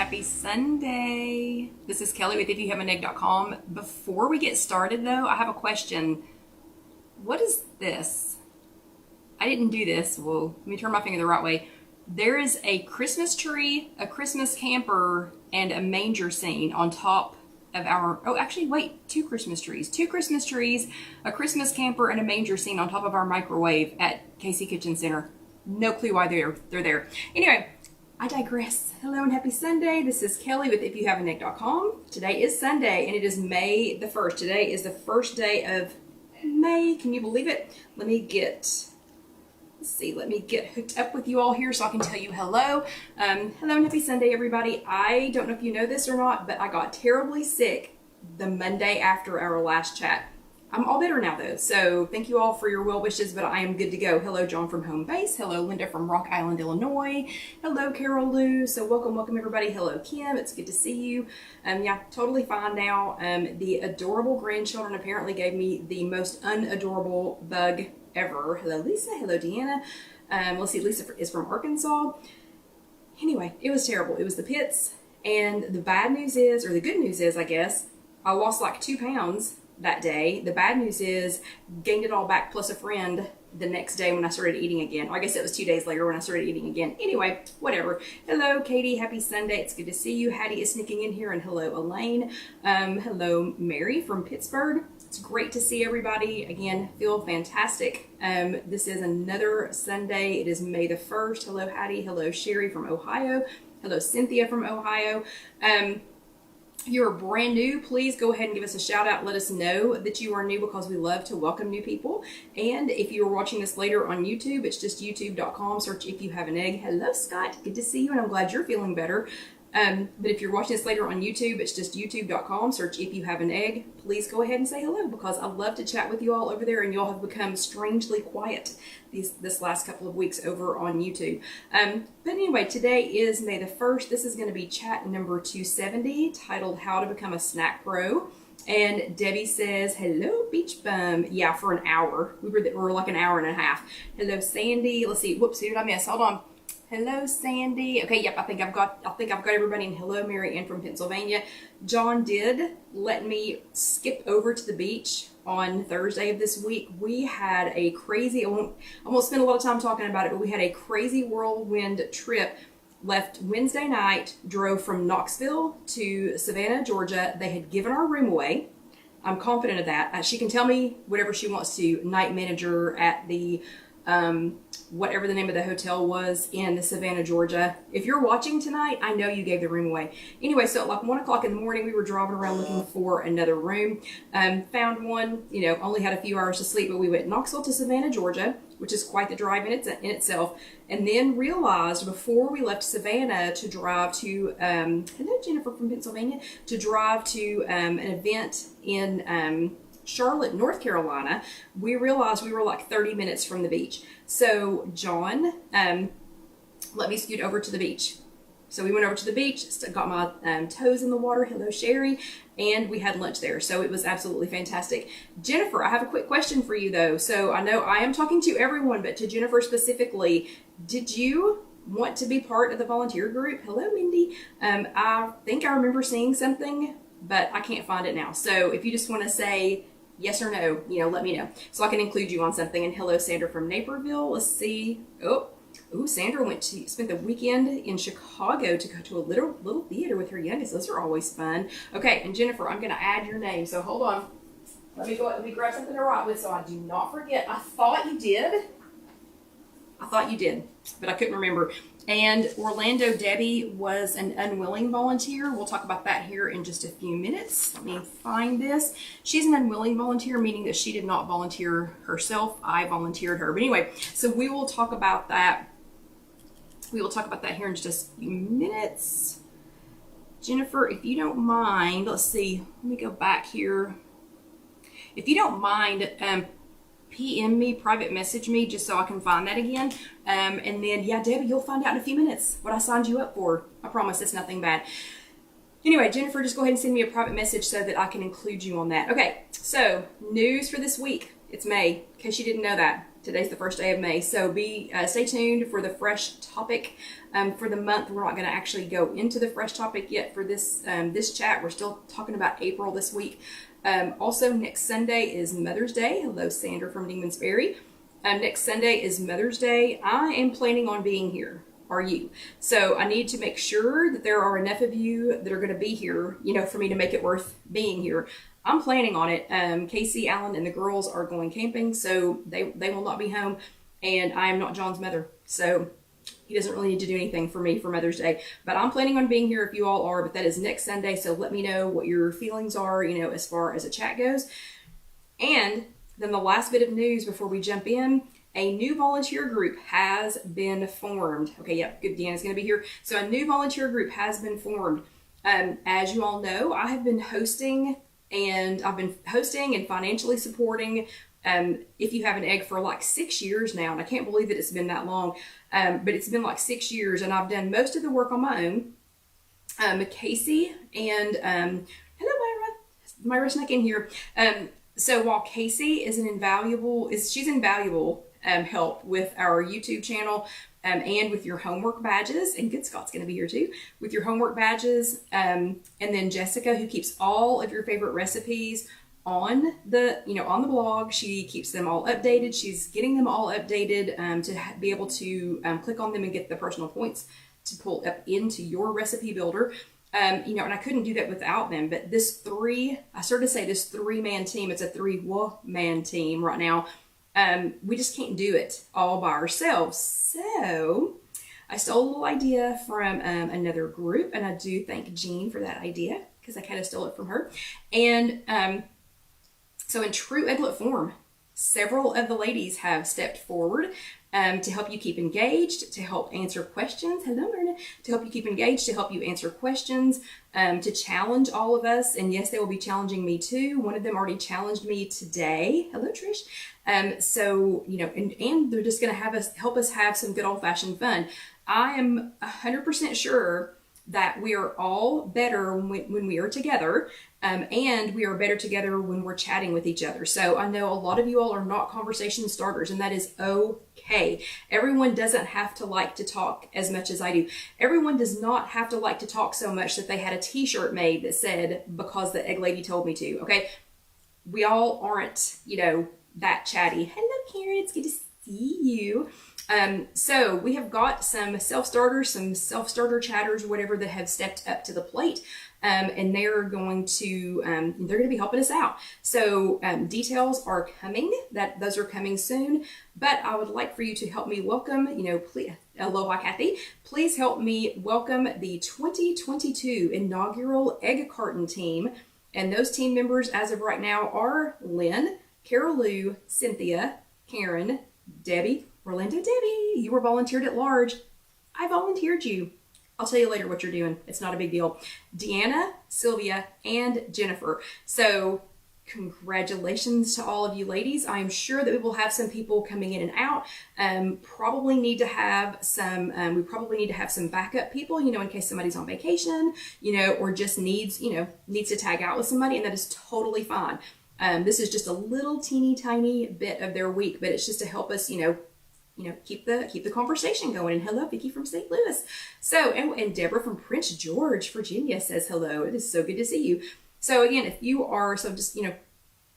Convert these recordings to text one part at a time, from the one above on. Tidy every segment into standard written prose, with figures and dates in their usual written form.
happy Sunday. This is Kelly with IfYouHaveAnEgg.com. Before we get started though, I have a question. What is this? I didn't do this. Well, let me turn my finger the right way. There is a Christmas tree, a Christmas camper, and a manger scene on top of our, oh actually wait, two Christmas trees, a Christmas camper, and a manger scene on top of our microwave at Casey Kitchen Center. No clue why they're there. Anyway, I digress. Hello and happy Sunday. This is Kelly with IfYouHaveAnEgg.com. Today is Sunday and it is May the 1st. Today is the first day of May. Can you believe it? Let me get hooked up with you all here so I can tell you hello. Hello and happy Sunday, everybody. I don't know if you know this or not, but I got terribly sick the Monday after our last chat. I'm all better now though, so thank you all for your well wishes, but I am good to go. Hello, John from home base. Hello, Linda from Rock Island, Illinois. Hello, Carol Lou. So welcome everybody. Hello, Kim. It's good to see you. Yeah, totally fine now. The adorable grandchildren apparently gave me the most unadorable bug ever. Hello, Lisa. Hello, Deanna. Let's see, Lisa is from Arkansas. Anyway, it was terrible. It was the pits, and the bad news is, or the good news is, I guess, I lost like 2 pounds that day. The bad news is gained it all back plus a friend the next day when I started eating again. I guess it was 2 days later when I started eating again. Anyway, whatever. Hello, Katie. Happy Sunday. It's good to see you. Hattie is sneaking in here, and hello, Elaine. Hello, Mary from Pittsburgh. It's great to see everybody. Again, feel fantastic. This is another Sunday. It is May the 1st. Hello, Hattie. Hello, Sherry from Ohio. Hello, Cynthia from Ohio. If you're brand new, please go ahead and give us a shout out. Let us know that you are new because we love to welcome new people. And if you're watching this later on YouTube, it's just youtube.com. Search If You Have an Egg. Hello, Scott. Good to see you, and I'm glad you're feeling better. But if you're watching this later on YouTube, it's just youtube.com. Search If You Have an Egg. Please go ahead and say hello because I love to chat with you all over there, and y'all have become strangely quiet this last couple of weeks over on YouTube. But anyway, today is May the 1st. This is going to be chat number 270, titled How to Become a Snack Pro. And Debbie says, hello, Beach Bum. Yeah, for an hour. We were like an hour and a half. Hello, Sandy. Let's see. Whoops, who did I miss? Hold on. Hello, Sandy. Okay, yep, I think I've got everybody. And hello, Mary Ann from Pennsylvania. John did let me skip over to the beach on Thursday of this week. We had a crazy, I won't spend a lot of time talking about it, but we had a crazy whirlwind trip. Left Wednesday night, drove from Knoxville to Savannah, Georgia. They had given our room away. I'm confident of that. She can tell me whatever she wants to. Night manager at the whatever the name of the hotel was in Savannah, Georgia. If you're watching tonight, I know you gave the room away. Anyway, so at like 1 o'clock in the morning, we were driving around looking for another room. Found one, only had a few hours to sleep, but we went Knoxville to Savannah, Georgia, which is quite the drive in itself. And then realized before we left Savannah to drive to, hello, Jennifer from Pennsylvania, to drive to an event in Charlotte, North Carolina, we realized we were like 30 minutes from the beach. So John let me scoot over to the beach. So we went over to the beach, got my toes in the water. Hello, Sherry. And we had lunch there. So it was absolutely fantastic. Jennifer, I have a quick question for you though. So I know I am talking to everyone, but to Jennifer specifically, did you want to be part of the volunteer group? Hello, Mindy. I think I remember seeing something, but I can't find it now. So if you just want to say yes or no, let me know so I can include you on something. And hello, Sandra from Naperville. Let's see. Oh, Sandra spent the weekend in Chicago to go to a little theater with her youngest. Those are always fun. Okay, and Jennifer, I'm going to add your name. So hold on. Let me grab something to write with so I do not forget. I thought you did, but I couldn't remember. And Orlando Debbie was an unwilling volunteer. We'll talk about that here in just a few minutes. Let me find this. She's an unwilling volunteer, meaning that she did not volunteer herself. I volunteered her. But anyway, so we will talk about that. We will talk about that here in just a few minutes. Jennifer, if you don't mind, let's see. Let me go back here. If you don't mind, PM me, private message me, just so I can find that again. And then, yeah, Debbie, you'll find out in a few minutes what I signed you up for. I promise it's nothing bad. Anyway, Jennifer, just go ahead and send me a private message so that I can include you on that. Okay, so news for this week. It's May, in case you didn't know that. Today's the first day of May, so stay tuned for the fresh topic for the month. We're not going to actually go into the fresh topic yet for this chat. We're still talking about April this week. Also, next Sunday is Mother's Day. Hello, Sandra from Demons Ferry. Next Sunday is Mother's Day. I am planning on being here. Are you? So I need to make sure that there are enough of you that are going to be here, for me to make it worth being here. I'm planning on it. Casey, Alan, and the girls are going camping, so they will not be home, and I am not John's mother, so he doesn't really need to do anything for me for Mother's Day. But I'm planning on being here if you all are, but that is next Sunday, so let me know what your feelings are, as far as a chat goes. And then the last bit of news before we jump in, a new volunteer group has been formed. Okay, yep, good. Deanna's going to be here. So a new volunteer group has been formed. As you all know, I have been hosting and financially supporting If You Have an Egg for like 6 years now. And I can't believe that it's been that long. But it's been like 6 years, and I've done most of the work on my own. Casey and hello, Myra. Myra snuck in here. So while Casey is invaluable help with our YouTube channel and with your homework badges, and Good Scott's going to be here too, with your homework badges, and then Jessica, who keeps all of your favorite recipes on the blog. She keeps them all updated. She's getting them all updated to be able to click on them and get the personal points to pull up into your recipe builder. And I couldn't do that without them, but this three-man team, it's a three-man team right now. We just can't do it all by ourselves. So I stole a little idea from another group, and I do thank Jean for that idea because I kind of stole it from her. And so in true egglet form, several of the ladies have stepped forward to help you keep engaged, to help answer questions. Hello, Myrna. To help you keep engaged, to help you answer questions, to challenge all of us. And yes, they will be challenging me too. One of them already challenged me today. Hello, Trish. So, and they're just going to help us have some good old-fashioned fun. I am 100% sure that we are all better when we are together, and we are better together when we're chatting with each other. So I know a lot of you all are not conversation starters, and that is okay. Everyone doesn't have to like to talk as much as I do. Everyone does not have to like to talk so much that they had a t-shirt made that said, "Because the egg lady told me to," okay? We all aren't, that chatty. Hello, Karen, it's good to see you. So we have got some self-starter chatters, whatever, that have stepped up to the plate. And they're going to be helping us out. So details are coming, those are coming soon, but I would like for you to help me welcome, please, aloha, Kathy, please help me welcome the 2022 inaugural egg carton team. And those team members as of right now are Lynn, Carol Lou, Cynthia, Karen, Debbie, Orlando. Debbie, you were volunteered at large. I volunteered you. I'll tell you later what you're doing. It's not a big deal. Deanna, Sylvia, and Jennifer. So congratulations to all of you ladies. I am sure that we will have some people coming in and out. We probably need to have some backup people, in case somebody's on vacation, or just needs to tag out with somebody, and that is totally fine. This is just a little teeny tiny bit of their week, but it's just to help us, keep the conversation going. And hello, Vicki from St. Louis. So, and Deborah from Prince George, Virginia says hello. It is so good to see you. So again, if you are,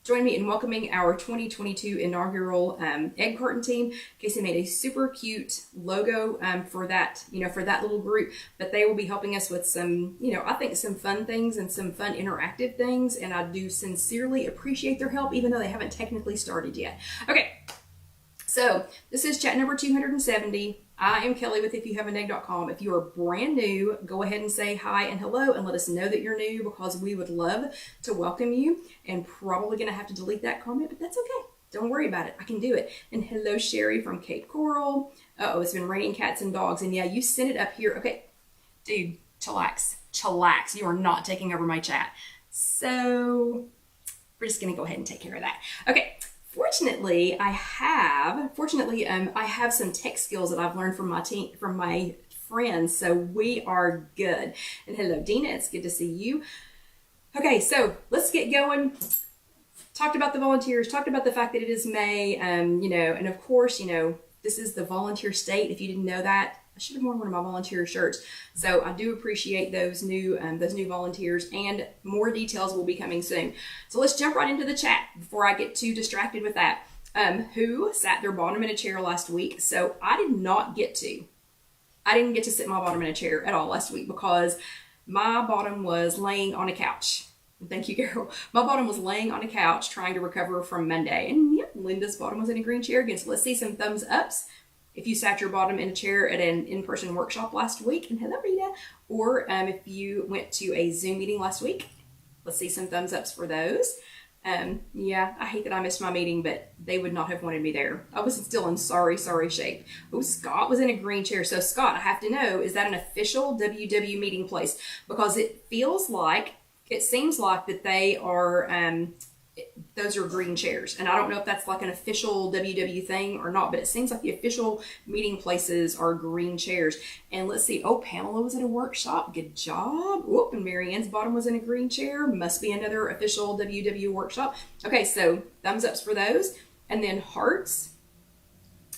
join me in welcoming our 2022 inaugural egg carton team. Casey made a super cute logo for that little group, but they will be helping us with some, I think some fun things and some fun interactive things. And I do sincerely appreciate their help, even though they haven't technically started yet. Okay. So this is chat number 270. I am Kelly with IfYouHaveAnEgg.com. If you are brand new, go ahead and say hi and hello and let us know that you're new, because we would love to welcome you. And probably going to have to delete that comment, but that's okay. Don't worry about it. I can do it. And hello, Sherry from Cape Coral. Uh-oh, it's been raining cats and dogs. And yeah, you sent it up here. Okay, dude, chillax. Chillax. You are not taking over my chat. So we're just going to go ahead and take care of that. Okay. Fortunately, I have some tech skills that I've learned from my friends, so we are good. And hello, Dina, it's good to see you. Okay, so let's get going. talked about the volunteers, talked about the fact that it is May, you know, and of course, you know, this is the volunteer state. If you didn't know that, I should have worn one of my volunteer shirts. So I do appreciate those new volunteers, and more details will be coming soon. So let's jump right into the chat before I get too distracted with that. Who sat their bottom in a chair last week? So I didn't get to sit my bottom in a chair at all last week because my bottom was laying on a couch. Thank you, Carol. My bottom was laying on a couch trying to recover from Monday. And yep, Linda's bottom was in a green chair again. So let's see some thumbs ups if you sat your bottom in a chair at an in-person workshop last week. And hello, Rita. Or if you went to a Zoom meeting last week. Let's see some thumbs ups for those. Yeah, I hate that I missed my meeting, but they would not have wanted me there. I was still in sorry shape. Oh, Scott was in a green chair. So Scott, I have to know, is that an official WW meeting place? Because it seems like that they are, those are green chairs. And I don't know if that's like an official WW thing or not, but it seems like the official meeting places are green chairs. And let's see, oh, Pamela was at a workshop. Good job. Whoop, and Marianne's bottom was in a green chair. Must be another official WW workshop. Okay, so thumbs ups for those. And then hearts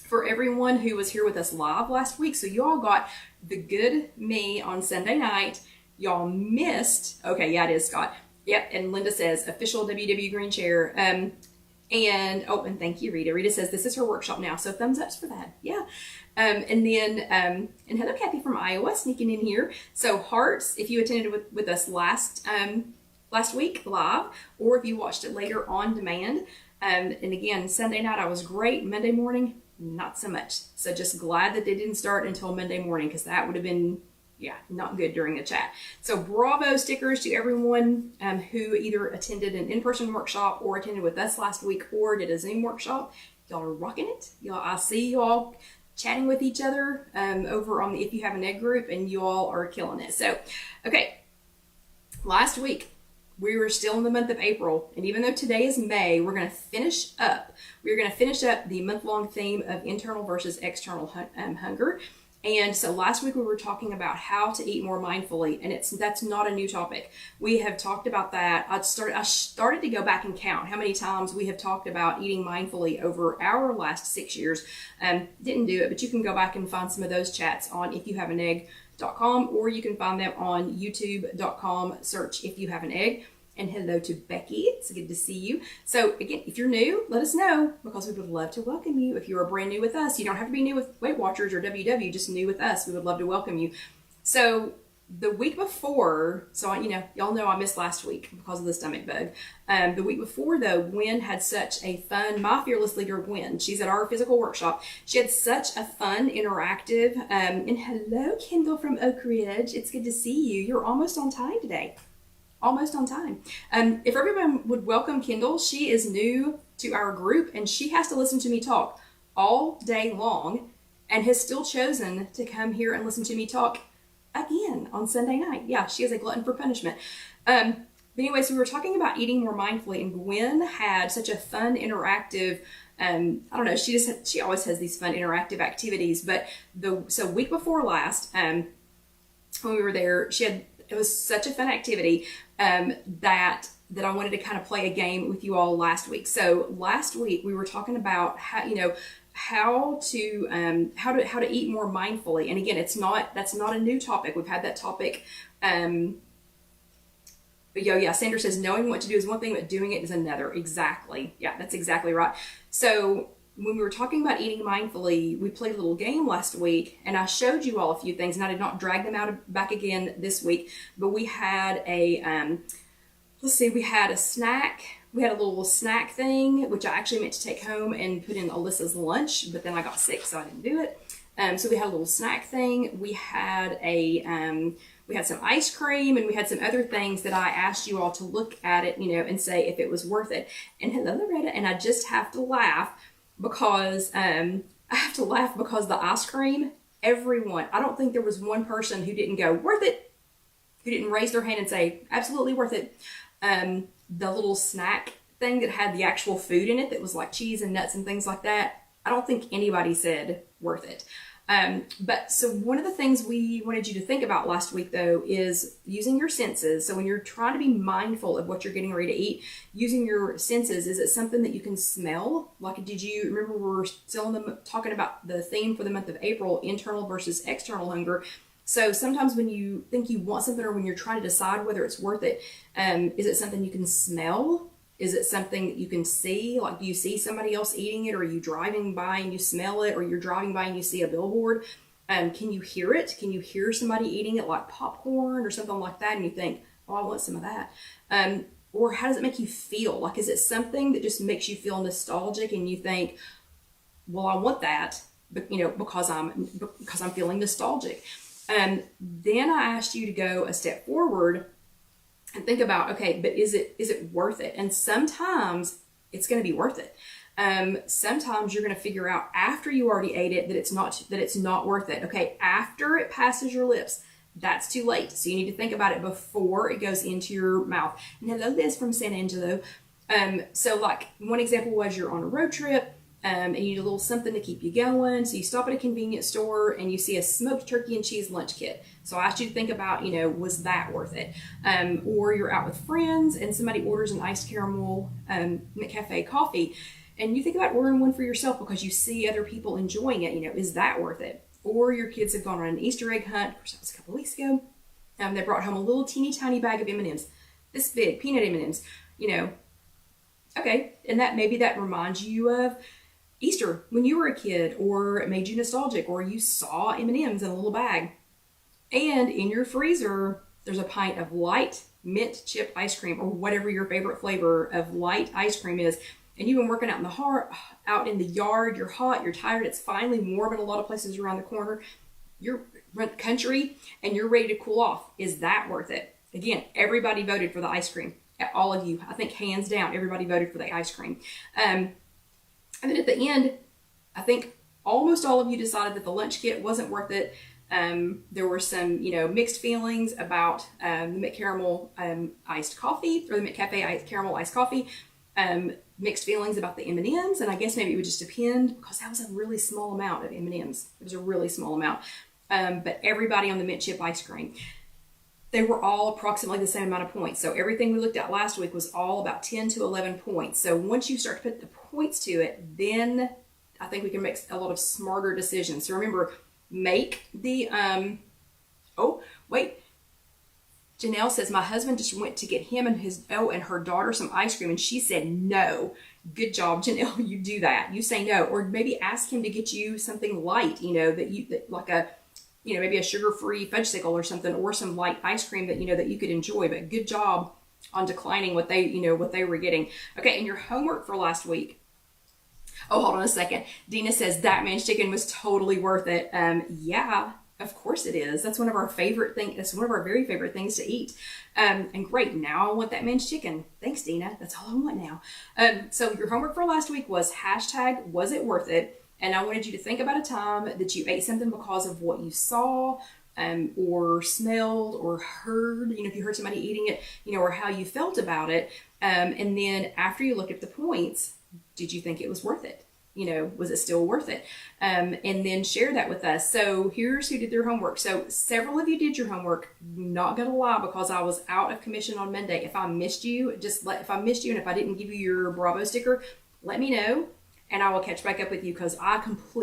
for everyone who was here with us live last week. So you all got the good me on Sunday night. Y'all missed, okay, yeah, it is, Scott. Yep, and Linda says, official WW green chair. And thank you, Rita. Rita says, this is her workshop now, so thumbs ups for that, yeah. And hello, Kathy from Iowa, sneaking in here. So hearts, if you attended with us last week live, or if you watched it later on demand. And again, Sunday night I was great, Monday morning, not so much. So just glad that they didn't start until Monday morning, because that would have been, yeah, not good during the chat. So bravo stickers to everyone who either attended an in-person workshop or attended with us last week or did a Zoom workshop. Y'all are rocking it. Y'all, I see y'all chatting with each other over on the If You Have an Egg group, and you all are killing it. So, okay, last week we were still in the month of April, and even though today is May, we're going to finish up. We're going to finish up the month-long theme of internal versus external hunger. And so last week we were talking about how to eat more mindfully, and that's not a new topic. We have talked about that. I started to go back and count how many times we have talked about eating mindfully over our last 6 years. Didn't do it, but you can go back and find some of those chats on IfYouHaveAnEgg.com, or you can find them on YouTube.com. Search If You Have an Egg. And hello to Becky. It's good to see you. So again, if you're new, let us know, because we would love to welcome you. If you are brand new with us, you don't have to be new with Weight Watchers or WW, just new with us. We would love to welcome you. So the week before, y'all know I missed last week because of the stomach bug. The week before though, Gwen had such a fun, my fearless leader Gwen, she's at our physical workshop. She had such a fun, interactive, and hello Kendall from Oak Ridge. It's good to see you. You're almost on time today. Almost on time. If everyone would welcome Kendall, she is new to our group and she has to listen to me talk all day long and has still chosen to come here and listen to me talk again on Sunday night. Yeah, she is a glutton for punishment. But anyways, we were talking about eating more mindfully, and Gwen had such a fun, interactive, I don't know, she always has these fun, interactive activities. But so week before last, when we were there, it was such a fun activity that I wanted to kind of play a game with you all last week. So last week we were talking about how to eat more mindfully. And again, that's not a new topic. We've had that topic. But Sandra says knowing what to do is one thing, but doing it is another. Exactly. Yeah, that's exactly right. So when we were talking about eating mindfully, we played a little game last week, and I showed you all a few things, and I did not drag them back again this week, but we had we had a snack. We had a little snack thing, which I actually meant to take home and put in Alyssa's lunch, but then I got sick, so I didn't do it. So we had a little snack thing. We had some ice cream, and we had some other things that I asked you all to look at it, and say if it was worth it. And hello, Loretta, and I just have to laugh because the ice cream, everyone, I don't think there was one person who didn't go, worth it, who didn't raise their hand and say, absolutely worth it. The little snack thing that had the actual food in it that was like cheese and nuts and things like that, I don't think anybody said worth it. But so one of the things we wanted you to think about last week, though, is using your senses. So when you're trying to be mindful of what you're getting ready to eat, using your senses, is it something that you can smell? Like, did you remember we were still talking about the theme for the month of April, internal versus external hunger? So sometimes when you think you want something, or when you're trying to decide whether it's worth it, is it something you can smell? Is it something that you can see? Like, do you see somebody else eating it? Or are you driving by and you smell it? Or you're driving by and you see a billboard? Can you hear it? Can you hear somebody eating it, like popcorn or something like that? And you think, oh, I want some of that. Or how does it make you feel? Like, is it something that just makes you feel nostalgic and you think, well, I want that, but because I'm feeling nostalgic. Then I asked you to go a step forward and think about, okay, but is it worth it? And sometimes it's going to be worth it. Sometimes you're going to figure out after you already ate it that it's not worth it. Okay, after it passes your lips, that's too late. So you need to think about it before it goes into your mouth. And hello, Liz from San Angelo. So like one example was you're on a road trip. And you need a little something to keep you going. So you stop at a convenience store and you see a smoked turkey and cheese lunch kit. So I asked you to think about, was that worth it? Or you're out with friends and somebody orders an iced caramel McCafe coffee, and you think about ordering one for yourself because you see other people enjoying it. Is that worth it? Or your kids have gone on an Easter egg hunt. Of course, that was a couple weeks ago. They brought home a little teeny tiny bag of M&Ms, this big, peanut M&Ms. Okay, and maybe that reminds you of Easter when you were a kid, or it made you nostalgic, or you saw M&Ms in a little bag. And in your freezer, there's a pint of light mint chip ice cream, or whatever your favorite flavor of light ice cream is. And you've been working out in the yard, you're hot, you're tired, it's finally warm in a lot of places around the corner. You're country and you're ready to cool off. Is that worth it? Again, everybody voted for the ice cream. All of you, I think hands down, everybody voted for the ice cream. And then at the end, I think almost all of you decided that the lunch kit wasn't worth it. There were some, mixed feelings about the McCaramel iced coffee, or the McCafe caramel iced coffee. Mixed feelings about the M&Ms, and I guess maybe it would just depend because that was a really small amount of M&Ms. It was a really small amount. But everybody on the mint chip ice cream, they were all approximately the same amount of points. So everything we looked at last week was all about 10 to 11 points. So once you start to put the points to it, then I think we can make a lot of smarter decisions. So remember, make the, Janelle says, my husband just went to get him and her daughter some ice cream, and she said no. Good job, Janelle. You do that. You say no. Or maybe ask him to get you something light, maybe a sugar-free fudgesicle or something, or some light ice cream that you could enjoy. But good job on declining what they were getting. Okay, and your homework for last week. Oh, hold on a second. Dina says that man's chicken was totally worth it. Yeah, of course it is. That's one of our favorite things. That's one of our very favorite things to eat. And great, now I want that man's chicken. Thanks, Dina. That's all I want now. So your homework for last week was hashtag was it worth it? And I wanted you to think about a time that you ate something because of what you saw, or smelled or heard, if you heard somebody eating it, or how you felt about it. And then after you look at the points, did you think it was worth it? Was it still worth it? And then share that with us. So here's who did their homework. So several of you did your homework. Not gonna lie, because I was out of commission on Monday. If I missed you, and if I didn't give you your Bravo sticker, let me know. And I will catch back up with you, because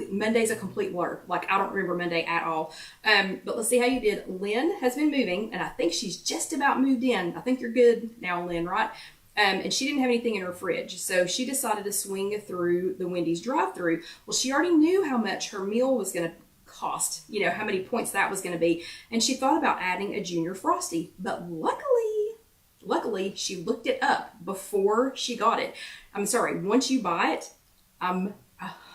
Monday's a complete blur. Like, I don't remember Monday at all. But let's see how you did. Lynn has been moving, and I think she's just about moved in. I think you're good now, Lynn, right? And she didn't have anything in her fridge. So she decided to swing through the Wendy's drive-thru. Well, she already knew how much her meal was going to cost, how many points that was going to be. And she thought about adding a Junior Frosty. But luckily, she looked it up before she got it. I'm sorry, once you buy it, I'm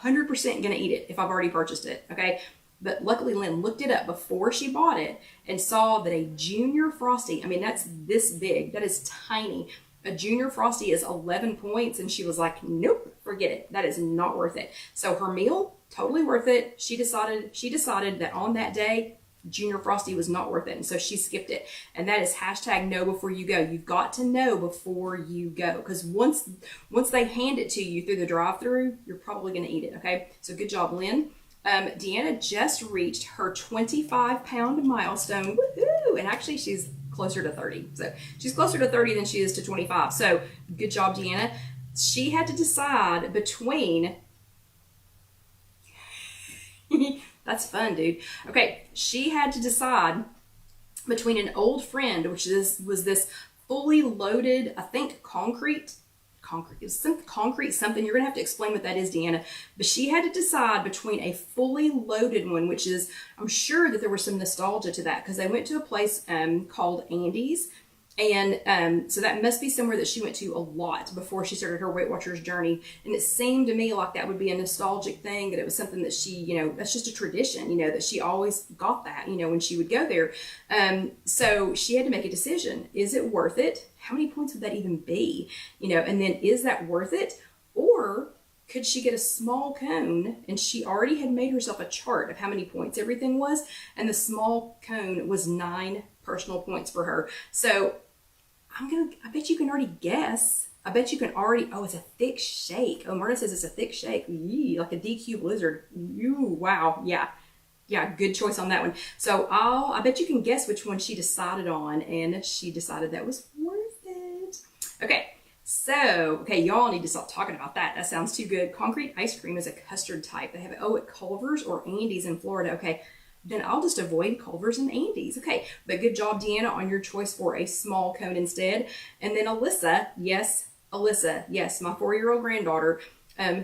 100% going to eat it if I've already purchased it, okay? But luckily, Lynn looked it up before she bought it and saw that a Junior Frosty, that's this big, that is tiny. A Junior Frosty is 11 points, and she was like, nope, forget it. That is not worth it. So her meal, totally worth it. She decided that on that day, Junior Frosty was not worth it, and so she skipped it. And that is hashtag know before you go. You've got to know before you go, because once they hand it to you through the drive-thru, you're probably going to eat it, okay? So good job, Lynn. Deanna just reached her 25-pound milestone. Woohoo! And actually, she's closer to 30. So she's closer to 30 than she is to 25. So good job, Deanna. She had to decide between... That's fun, dude. Okay, she had to decide between an old friend, which was this fully loaded, I think concrete, it was some concrete something. You're gonna have to explain what that is, Deanna. But she had to decide between a fully loaded one, which is, I'm sure that there was some nostalgia to that because they went to a place called Andy's. And so that must be somewhere that she went to a lot before she started her Weight Watchers journey. And it seemed to me like that would be a nostalgic thing, that it was something that she, you know, that's just a tradition, you know, that she always got that, you know, when she would go there. So she had to make a decision. Is it worth it? How many points would that even be? You know, and then is that worth it? Or could she get a small cone? And she already had made herself a chart of how many points everything was. And the small cone was 9 personal points for her. So I bet you can already guess. I bet you can already, oh, it's a thick shake. Oh, Marta says it's a thick shake. Yee, like a DQ Blizzard. Ooh, wow. Yeah. Yeah, good choice on that one. So I bet you can guess which one she decided on, and she decided that was worth it. Okay. So, okay, y'all need to stop talking about that. That sounds too good. Concrete ice cream is a custard type. They have it, at Culver's or Andy's in Florida. Okay. Then I'll just avoid Culver's and Andy's. Okay, but good job, Deanna, on your choice for a small cone instead. And then Alyssa, yes, my 4-year-old granddaughter,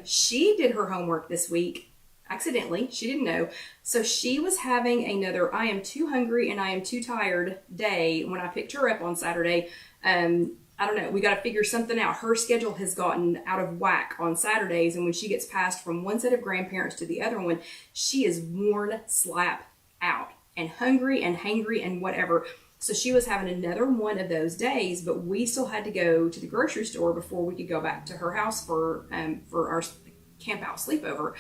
she did her homework this week. Accidentally, she didn't know. So she was having another I am too hungry and I am too tired day when I picked her up on Saturday. I don't know, we got to figure something out. Her schedule has gotten out of whack on Saturdays, and when she gets passed from one set of grandparents to the other one, she is worn slap out and hungry and hangry and whatever. So she was having another one of those days, but we still had to go to the grocery store before we could go back to her house for our camp out sleepover.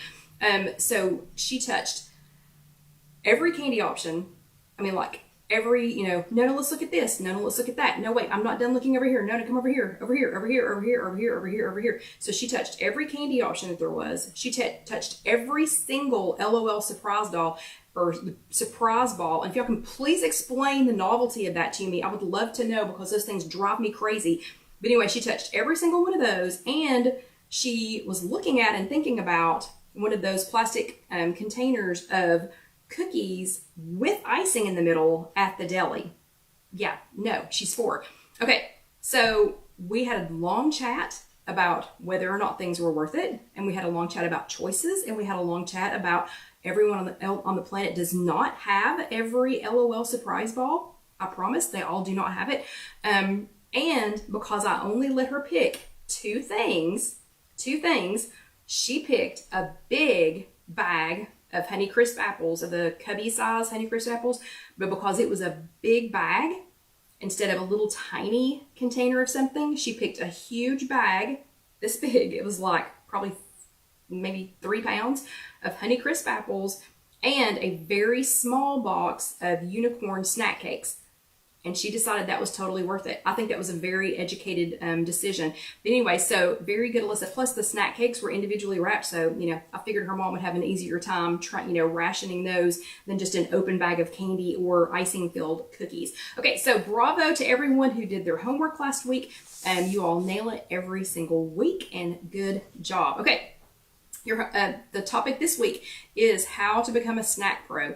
So she touched every candy option. I mean, like every, you know, no, let's look at this. No, let's look at that. No, wait, I'm not done looking over here. No, come over here, over here, over here, over here, over here, over here, over here. So she touched every candy option that there was. She touched every single LOL surprise doll or surprise ball. And if y'all can please explain the novelty of that to me, I would love to know, because those things drive me crazy. But anyway, she touched every single one of those, and she was looking at and thinking about one of those plastic containers of cookies with icing in the middle at the deli. Yeah, no, she's 4. Okay, so we had a long chat about whether or not things were worth it, and we had a long chat about choices, and we had a long chat about everyone on the planet does not have every LOL surprise ball. I promise they all do not have it. And because I only let her pick two things, she picked a big bag of Honeycrisp apples, of the cubby size Honeycrisp apples, but because it was a big bag instead of a little tiny container of something, she picked a huge bag, this big. It was like probably maybe 3 pounds of Honeycrisp apples and a very small box of unicorn snack cakes. And she decided that was totally worth it. I think that was a very educated decision. But anyway, so very good, Alyssa. Plus the snack cakes were individually wrapped. So, you know, I figured her mom would have an easier time rationing those than just an open bag of candy or icing filled cookies. Okay, so bravo to everyone who did their homework last week. You all nail it every single week, and good job. Okay, the topic this week is how to become a snack pro.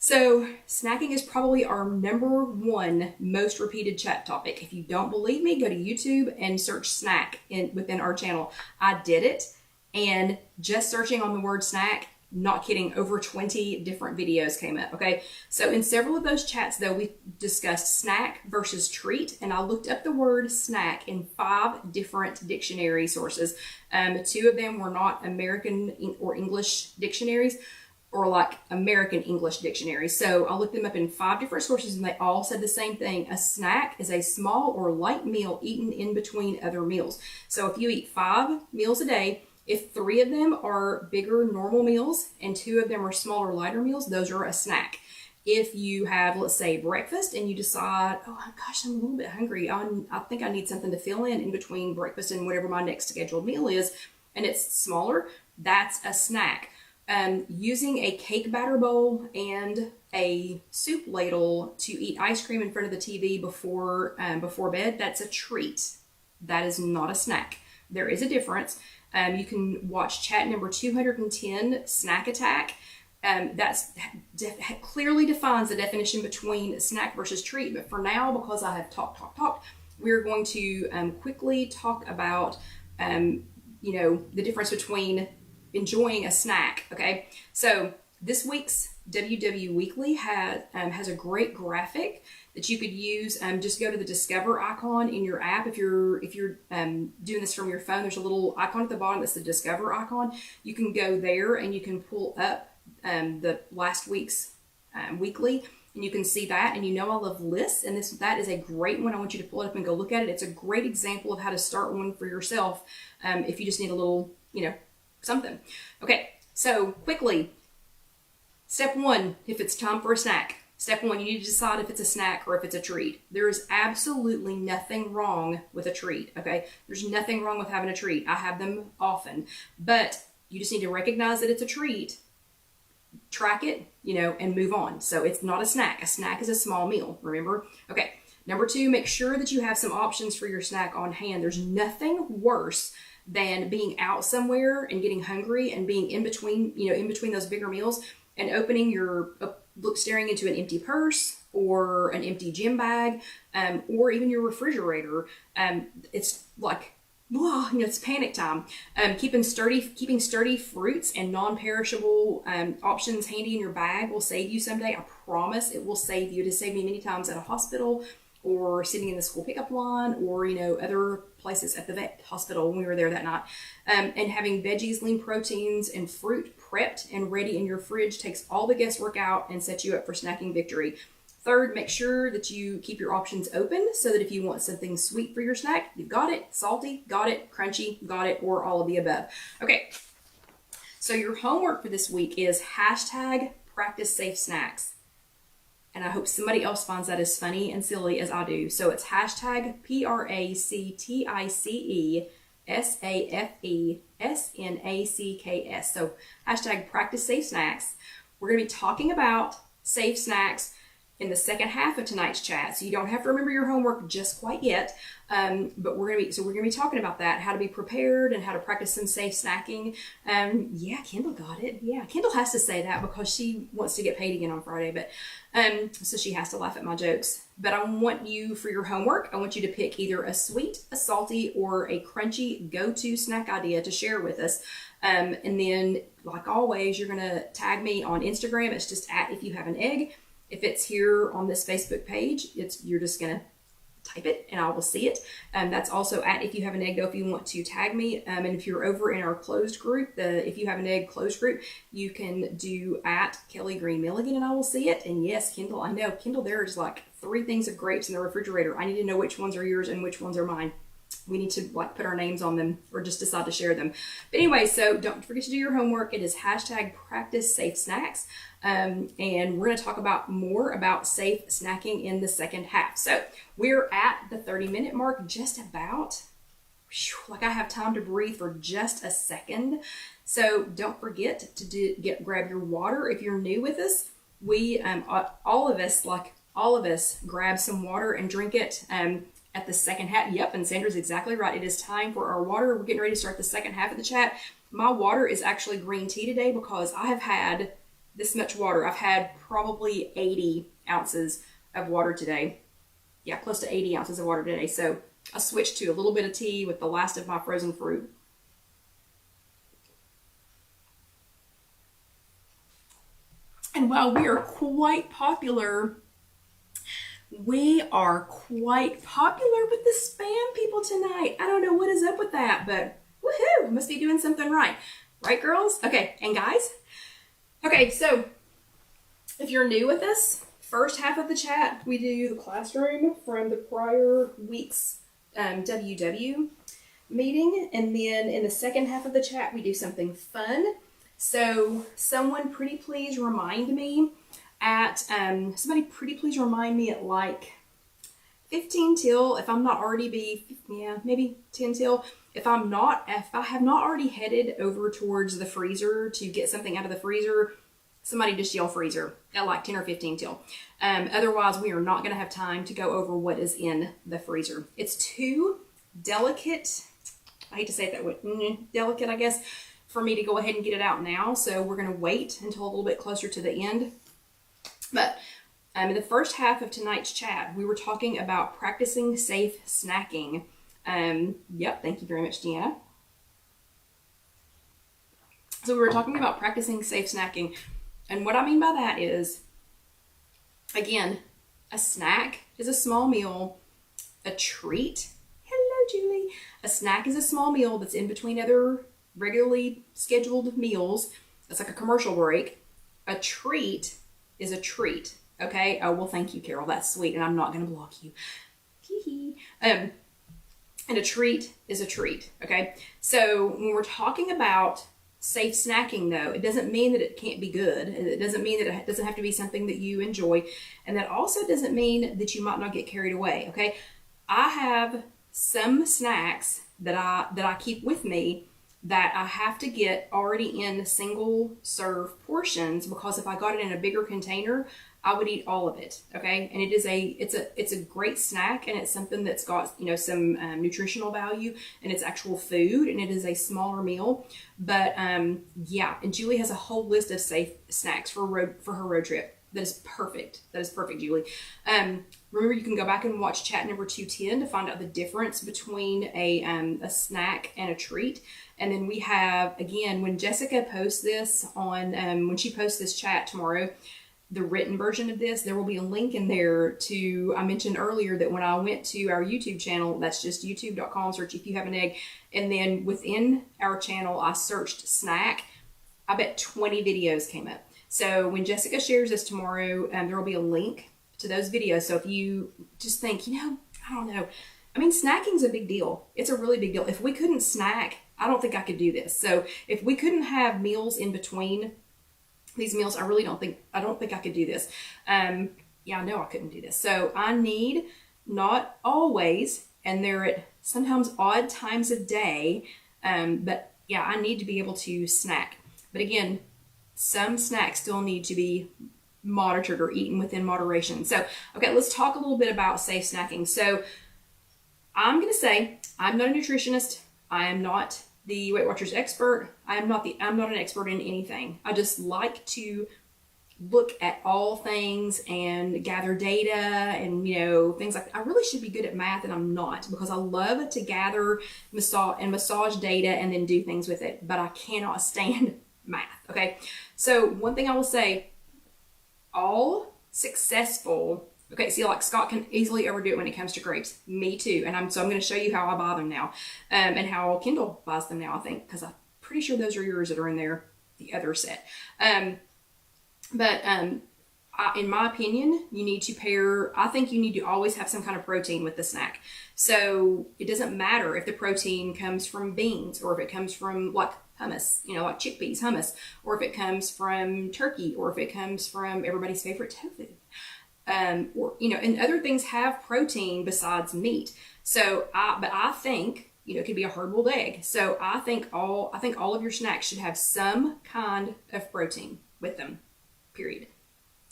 So snacking is probably our #1 most repeated chat topic. If you don't believe me, go to YouTube and search snack within our channel. I did it, and just searching on the word snack, not kidding, over 20 different videos came up, okay? So in several of those chats, though, we discussed snack versus treat, and I looked up the word snack in 5 different dictionary sources. 2 of them were not American or English dictionaries, or like American English dictionaries. So I looked them up in 5 different sources, and they all said the same thing. A snack is a small or light meal eaten in between other meals. So if you eat 5 meals a day, if 3 of them are bigger normal meals and 2 of them are smaller lighter meals, those are a snack. If you have, let's say, breakfast and you decide, oh gosh, I'm a little bit hungry, I think I need something to fill in between breakfast and whatever my next scheduled meal is, and it's smaller, that's a snack. Using a cake batter bowl and a soup ladle to eat ice cream in front of the TV before bed, that's a treat. That is not a snack. There is a difference. You can watch chat number 210, Snack Attack. That's clearly defines the definition between snack versus treat. But for now, because I have talked, we're going to quickly talk about, the difference between enjoying a snack. Okay, so this week's WW Weekly has a great graphic that you could use. Just go to the Discover icon in your app. If you're doing this from your phone, there's a little icon at the bottom that's the Discover icon. You can go there and you can pull up the last week's weekly, and you can see that. And I love lists, and that is a great one. I want you to pull it up and go look at it. It's a great example of how to start one for yourself if you just need a little, something. Okay, so quickly, step one, if it's time for a snack. Step one, you need to decide if it's a snack or if it's a treat. There is absolutely nothing wrong with a treat, okay? There's nothing wrong with having a treat. I have them often, but you just need to recognize that it's a treat, track it, and move on. So it's not a snack. A snack is a small meal, remember? Okay, number two, make sure that you have some options for your snack on hand. There's nothing worse than being out somewhere and getting hungry and being in between those bigger meals and staring into an empty purse or an empty gym bag, or even your refrigerator. It's like, it's panic time. Keeping sturdy fruits and non-perishable options handy in your bag will save you someday. I promise it will save you. It has saved me many times at a hospital, or sitting in the school pickup line, or other places at the vet hospital when we were there that night. And having veggies, lean proteins, and fruit prepped and ready in your fridge takes all the guesswork out and sets you up for snacking victory. Third, make sure that you keep your options open so that if you want something sweet for your snack, you've got it. Salty, got it. Crunchy, got it. Or all of the above. Okay, so your homework for this week is #PracticeSafeSnacks. And I hope somebody else finds that as funny and silly as I do. So it's #PracticeSafeSnacks. So #PracticeSafeSnacks. We're going to be talking about safe snacks in the second half of tonight's chat. So you don't have to remember your homework just quite yet. But we're going to be talking about that, how to be prepared and how to practice some safe snacking. Yeah, Kendall got it. Yeah, Kendall has to say that because she wants to get paid again on Friday, but so she has to laugh at my jokes. But I want you, for your homework, I want you to pick either a sweet, a salty, or a crunchy go-to snack idea to share with us. And then, like always, you're going to tag me on Instagram. It's just @IfYouHaveAnEgg. If it's here on this Facebook page, you're just going to type it and I will see it. That's also @IfYouHaveAnEgg, though, if you want to tag me. And if you're over in our closed group, the If You Have an Egg closed group, you can do @KellyGreenMilligan and I will see it. And yes, Kendall, I know, Kendall, there's like 3 things of grapes in the refrigerator. I need to know which ones are yours and which ones are mine. We need to put our names on them or just decide to share them. But anyway, so don't forget to do your homework. It is #PracticeSafeSnacks. And we're going to talk more about safe snacking in the second half. So we're at the 30-minute mark, just about. Like I have time to breathe for just a second. So don't forget to grab your water. If you're new with us, we all of us grab some water and drink it at the second half. Yep, and Sandra's exactly right. It is time for our water. We're getting ready to start the second half of the chat. My water is actually green tea today because I have had this much water. I've had probably 80 ounces of water today. Yeah, close to 80 ounces of water today. So I switched to a little bit of tea with the last of my frozen fruit. And while we are quite popular with the spam people tonight. I don't know what is up with that, but woohoo, I must be doing something right. Right, girls? Okay, and guys? Okay, so if you're new with us, first half of the chat, we do the classroom from the prior week's WW meeting. And then in the second half of the chat, we do something fun. So someone pretty please remind me at like 15 till, if I'm not already maybe 10 till, if I have not already headed over towards the freezer to get something out of the freezer, somebody just yell freezer at like 10 or 15 till. Otherwise, we are not going to have time to go over what is in the freezer. It's too delicate. I hate to say it that way. Delicate, I guess, for me to go ahead and get it out now. So we're going to wait until a little bit closer to the end. But in the first half of tonight's chat, we were talking about practicing safe snacking. Yep, thank you very much, Deanna. So we were talking about practicing safe snacking. And what I mean by that is, again, a snack is a small meal. A treat, hello Julie. A snack is a small meal that's in between other regularly scheduled meals. It's like a commercial break. A treat is a treat, okay? Oh, well, thank you, Carol. That's sweet, and I'm not going to block you. And a treat is a treat, okay? So when we're talking about safe snacking, though, it doesn't mean that it can't be good. It doesn't mean that it doesn't have to be something that you enjoy. And that also doesn't mean that you might not get carried away, okay? I have some snacks that I keep with me that I have to get already in single serve portions, because if I got it in a bigger container, I would eat all of it. Okay. And it's a great snack, and it's something that's got, some nutritional value, and it's actual food, and it is a smaller meal. But, yeah. And Julie has a whole list of safe snacks for her road trip. That is perfect. That is perfect, Julie. Remember, you can go back and watch chat number 210 to find out the difference between a snack and a treat. And then we have, again, when Jessica posts this on, when she posts this chat tomorrow, the written version of this, there will be a link in there to, I mentioned earlier that when I went to our YouTube channel, that's just youtube.com, search If You Have an Egg. And then within our channel, I searched snack. I bet 20 videos came up. So when Jessica shares this tomorrow, there will be a link to those videos. So if you just think, I don't know. I mean, snacking's a big deal. It's a really big deal. If we couldn't snack, I don't think I could do this. So if we couldn't have meals in between these meals, I don't think I could do this. Yeah, I know I couldn't do this. So I need, not always, and they're at sometimes odd times of day, but yeah, I need to be able to snack. But again, some snacks still need to be monitored or eaten within moderation. So, okay, let's talk a little bit about safe snacking. So I'm going to say I'm not a nutritionist. I am not the Weight Watchers expert. I'm not an expert in anything. I just like to look at all things and gather data and, things like that. I really should be good at math, and I'm not, because I love to gather massage data and then do things with it, but I cannot stand math. Okay. So one thing I will say, all successful, see, like Scott can easily overdo it when it comes to grapes. Me too. And I'm going to show you how I buy them now, and how Kendall buys them now, I think, because I'm pretty sure those are yours that are in there, the other set. In my opinion, I think you need to always have some kind of protein with the snack. So it doesn't matter if the protein comes from beans, or if it comes from like hummus, like chickpeas hummus, or if it comes from turkey, or if it comes from everybody's favorite tofu. And other things have protein besides meat. So I think, it could be a hard-boiled egg. So I think all of your snacks should have some kind of protein with them, period.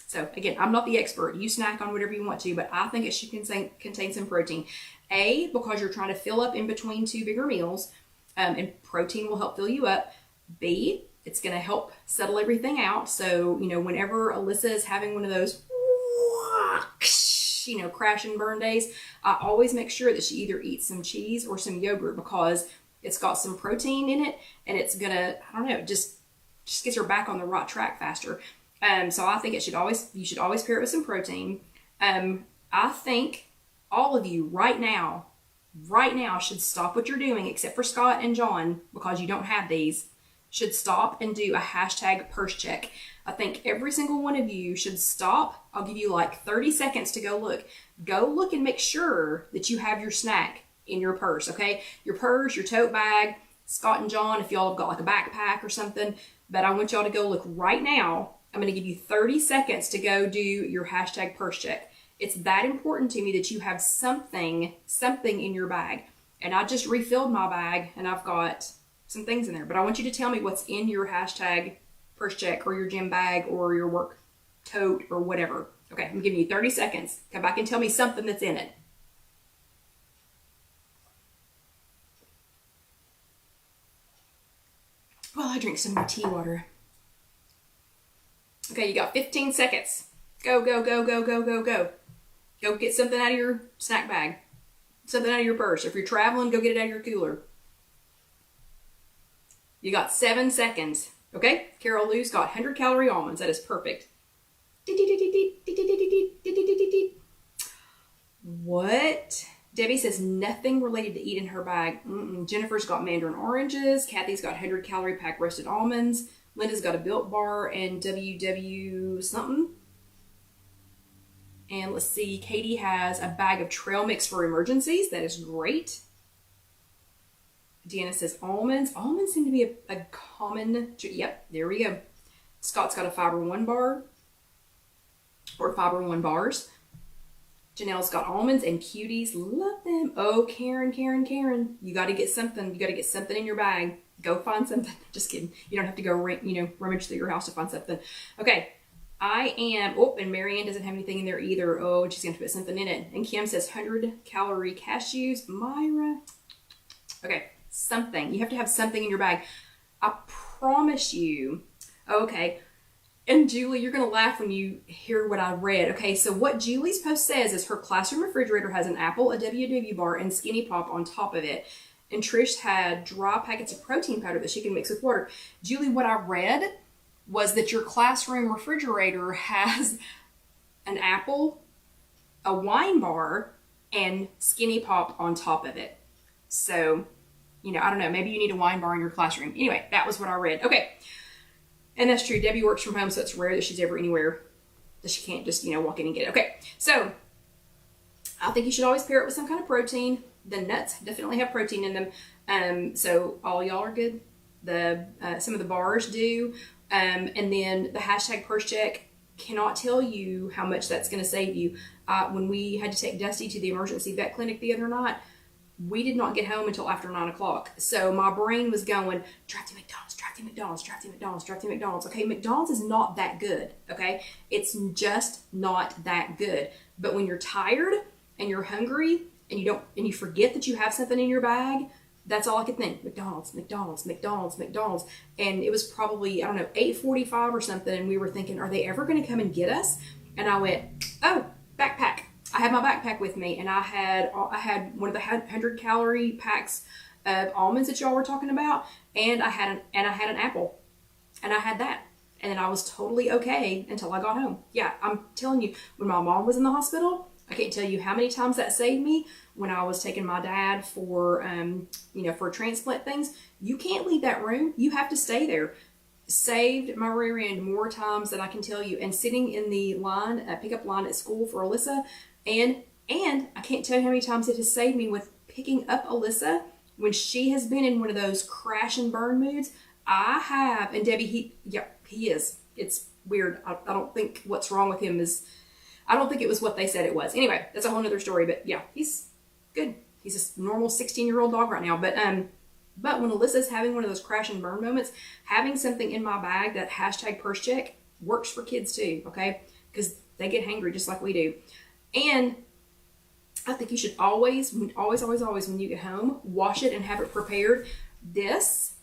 So again, I'm not the expert. You snack on whatever you want to, but I think it should contain some protein. A, because you're trying to fill up in between two bigger meals, and protein will help fill you up. B, it's going to help settle everything out. So, whenever Alyssa is having one of those, crash and burn days, I always make sure that she either eats some cheese or some yogurt, because it's got some protein in it, and it's going to, just gets her back on the right track faster. So I think you should always pair it with some protein. I think all of you right now should stop what you're doing, except for Scott and John, because you don't have these, should stop and do a hashtag purse check. I think every single one of you should stop. I'll give you like 30 seconds to go look and make sure that you have your snack in your purse. Okay. Your purse, your tote bag, Scott and John, if y'all have got like a backpack or something, but I want y'all to go look right now. I'm going to give you 30 seconds to go do your hashtag purse check. It's that important to me that you have something in your bag. And I just refilled my bag and I've got some things in there. But I want you to tell me what's in your hashtag purse check or your gym bag or your work tote or whatever. Okay, I'm giving you 30 seconds. Come back and tell me something that's in it. Well, I drink some more tea water. Okay, you got 15 seconds. Go, go, go, go, go, go, go. Go get something out of your snack bag. Something out of your purse. If you're traveling, go get it out of your cooler. You got 7 seconds. Okay? Carol Lou's got 100 calorie almonds. That is perfect. What? Debbie says nothing related to eat in her bag. Jennifer's got mandarin oranges. Kathy's got 100 calorie pack roasted almonds. Linda's got a Built Bar and WW something. And let's see, Katie has a bag of trail mix for emergencies. That is great. Deanna says almonds. Almonds seem to be a common, yep, there we go. Scott's got a Fiber One bar, or Fiber One bars. Janelle's got almonds and cuties. Love them. Oh, Karen. You got to get something. You got to get something in your bag. Go find something. Just kidding. You don't have to go, rummage through your house to find something. Okay. And Marianne doesn't have anything in there either. Oh, and she's going to put something in it. And Kim says 100 calorie cashews. Myra. Okay. Something. You have to have something in your bag. I promise you. Okay. And Julie, you're going to laugh when you hear what I read. Okay, so what Julie's post says is her classroom refrigerator has an apple, a WW bar, and Skinny Pop on top of it. And Trish had dry packets of protein powder that she can mix with water. Julie, what I read was that your classroom refrigerator has an apple, a wine bar, and Skinny Pop on top of it. So, I don't know. Maybe you need a wine bar in your classroom. Anyway, that was what I read. Okay. And that's true. Debbie works from home, so it's rare that she's ever anywhere that she can't just, walk in and get it. Okay, so I think you should always pair it with some kind of protein. The nuts definitely have protein in them. So all y'all are good. Some of the bars do. And then the hashtag purse check, cannot tell you how much that's going to save you. When we had to take Dusty to the emergency vet clinic the other night, we did not get home until after 9 o'clock. So my brain was going, drive to McDonald's, drive to McDonald's, drive to McDonald's, drive to McDonald's. Okay, McDonald's is not that good, okay? It's just not that good. But when you're tired and you're hungry and you forget that you have something in your bag, that's all I could think. McDonald's, McDonald's, McDonald's, McDonald's. And it was probably, 8:45 or something, and we were thinking, are they ever going to come and get us? And I went, oh, backpack. I had my backpack with me, and I had one of the 100 calorie packs of almonds that y'all were talking about, and I had an apple, and I had that, and then I was totally okay until I got home. Yeah, I'm telling you, when my mom was in the hospital, I can't tell you how many times that saved me. When I was taking my dad for for transplant things, you can't leave that room. You have to stay there. Saved my rear end more times than I can tell you. And sitting in the line, pickup line at school for Alyssa. And I can't tell you how many times it has saved me with picking up Alyssa when she has been in one of those crash and burn moods. I have, and Debbie, he is. It's weird. I don't think what's wrong with him is, I don't think it was what they said it was. Anyway, that's a whole nother story, but yeah, he's good. He's a normal 16-year-old dog right now. But when Alyssa's having one of those crash and burn moments, having something in my bag, that hashtag purse check, works for kids too, okay? Because they get hangry just like we do. And I think you should always, when you get home, wash it and have it prepared. This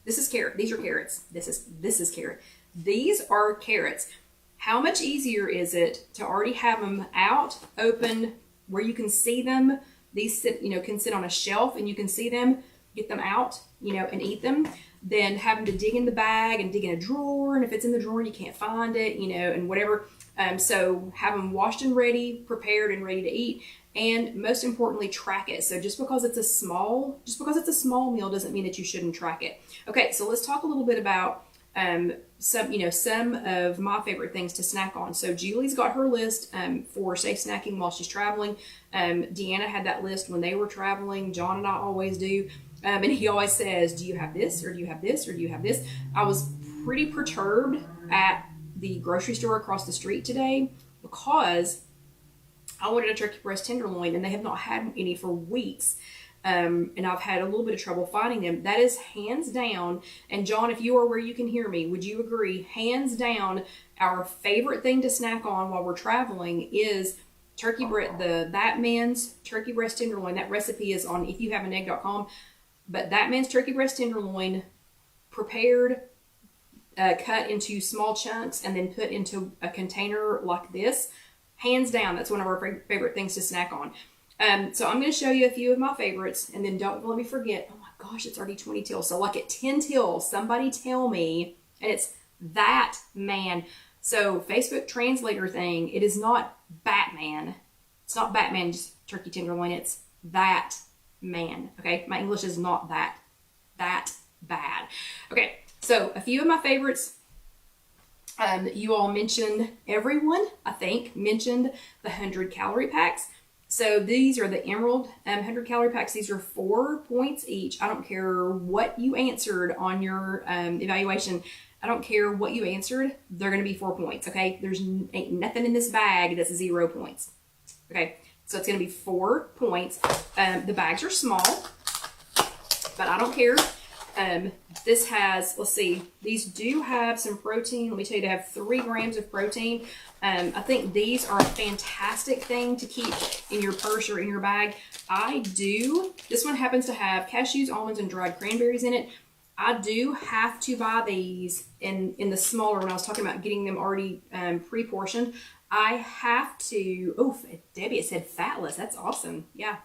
is carrot. These are carrots. This is carrot. These are carrots. How much easier is it to already have them out, open, where you can see them? These can sit on a shelf and you can see them, get them out, and eat them, than having to dig in the bag and dig in a drawer. And if it's in the drawer, you can't find it, and whatever. So have them washed and ready, prepared and ready to eat. And most importantly, track it. So just because it's a small meal doesn't mean that you shouldn't track it. Okay, so let's talk a little bit about some of my favorite things to snack on. So Julie's got her list for safe snacking while she's traveling. Deanna had that list when they were traveling. John and I always do. And he always says, do you have this, or do you have this, or do you have this? I was pretty perturbed at the grocery store across the street today because I wanted a turkey breast tenderloin, and they have not had any for weeks. and I've had a little bit of trouble finding them. That is hands down, and John, if you are where you can hear me, would you agree, hands down, our favorite thing to snack on while we're traveling is turkey breast, that man's turkey breast tenderloin. That recipe is on IfYouHaveAnEgg.com. But that man's turkey breast tenderloin, prepared, cut into small chunks, and then put into a container like this, hands down, that's one of our favorite things to snack on. So I'm going to show you a few of my favorites, and then don't let me forget. Oh my gosh, it's already 20 till. So like at 10 till, somebody tell me, and it's that man. So Facebook translator thing, it is not Batman. It's not Batman, just turkey tenderloin. It's that man. Okay, my English is not that bad. Okay, so a few of my favorites. You all mentioned, everyone I think mentioned the 100 calorie packs. So these are the Emerald 100 calorie packs. These are 4 points each. I don't care what you answered on your evaluation. I don't care what you answered. They're going to be 4 points. Okay, there's ain't nothing in this bag that's 0 points. Okay, so it's going to be 4 points. The bags are small, but I don't care. This has, let's see, these do have some protein. Let me tell you, they have 3 grams of protein. I think these are a fantastic thing to keep in your purse or in your bag. This one happens to have cashews, almonds, and dried cranberries in it. I do have to buy these in the smaller, when I was talking about getting them already pre-portioned. I have to, oh, Debbie, it said fatless. That's awesome. Yeah,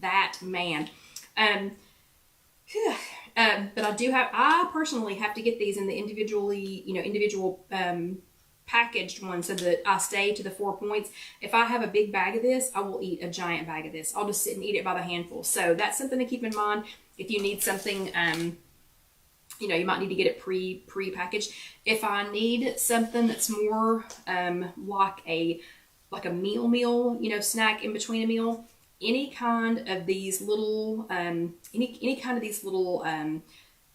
that man. But I personally have to get these in the individual packaged one so that I stay to the 4 points. If I have a big bag of this, I will eat a giant bag of this. I'll just sit and eat it by the handful. So that's something to keep in mind. If you need something, you might need to get it pre-packaged. If I need something that's more like a meal, snack in between a meal, any kind of these little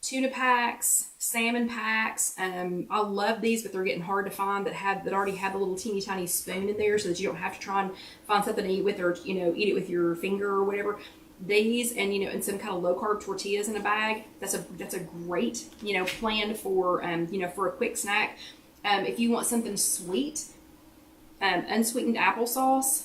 tuna packs, salmon packs. I love these, but they're getting hard to find that already have a little teeny tiny spoon in there, so that you don't have to try and find something to eat with, or eat it with your finger or whatever. These and some kind of low carb tortillas in a bag. That's a great plan for for a quick snack. If you want something sweet, unsweetened applesauce.